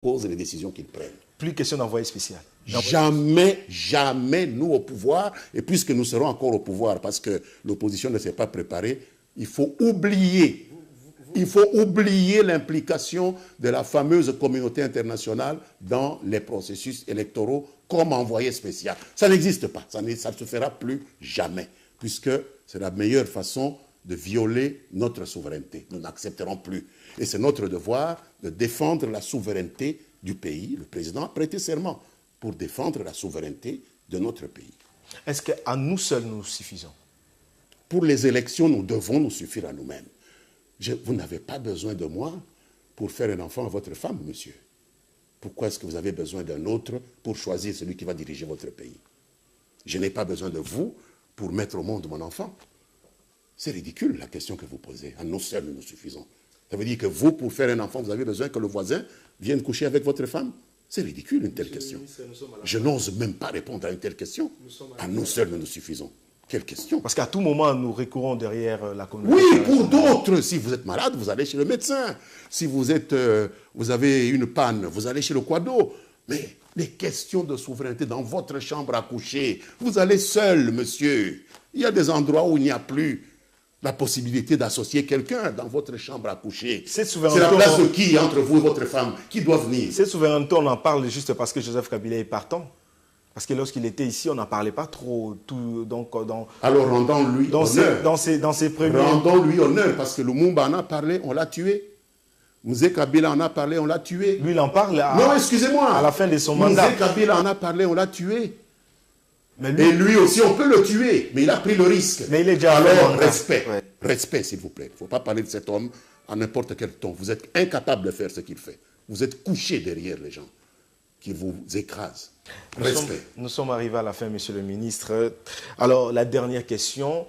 cause les décisions qu'ils prennent. Plus question d'envoyé spécial. Jamais, jamais nous au pouvoir, et puisque nous serons encore au pouvoir parce que l'opposition ne s'est pas préparée, il faut oublier l'implication de la fameuse communauté internationale dans les processus électoraux comme envoyé spécial. Ça n'existe pas, ça ne se fera plus jamais, puisque c'est la meilleure façon de violer notre souveraineté. Nous n'accepterons plus. Et c'est notre devoir de défendre la souveraineté du pays. Le président a prêté serment pour défendre la souveraineté de notre pays. Est-ce qu'à nous seuls, nous suffisons? Pour les élections, nous devons nous suffire à nous-mêmes. Vous n'avez pas besoin de moi pour faire un enfant à votre femme, monsieur. Pourquoi est-ce que vous avez besoin d'un autre pour choisir celui qui va diriger votre pays? Je n'ai pas besoin de vous pour mettre au monde mon enfant. C'est ridicule la question que vous posez. À nous seuls, nous suffisons. Ça veut dire que vous, pour faire un enfant, vous avez besoin que le voisin vienne coucher avec votre femme? C'est ridicule une telle question. Je n'ose même pas répondre à une telle question. À nous seuls, nous suffisons. Quelle question? Parce qu'à tout moment, nous recourons derrière la communauté. Oui, pour d'autres. Si vous êtes malade, vous allez chez le médecin. Si vous avez une panne, vous allez chez le quado. Mais les questions de souveraineté dans votre chambre à coucher, vous allez seul, monsieur. Il y a des endroits où il n'y a plus la possibilité d'associer quelqu'un dans votre chambre à coucher. C'est la place de qui entre vous et votre femme? Qui doit venir? Cette souveraineté, on en parle juste parce que Joseph Kabila est partant. Parce que lorsqu'il était ici, on n'en parlait pas trop. Alors rendons-lui honneur. Dans ses premiers... Rendons-lui honneur, parce que Lumumba en a parlé, on l'a tué. Mzee Kabila en a parlé, on l'a tué. Lui, il en parle non, excusez-moi. À la fin de son mandat. Mzee Kabila en a parlé, on l'a tué. Mais lui... Et lui aussi, on peut le tuer, mais il a pris le risque. Mais il est déjà alors, respect. Ouais. Respect, s'il vous plaît. Il ne faut pas parler de cet homme à n'importe quel ton. Vous êtes incapable de faire ce qu'il fait. Vous êtes couché derrière les gens qui vous écrasent. Nous sommes arrivés à la fin, monsieur le ministre. Alors, la dernière question.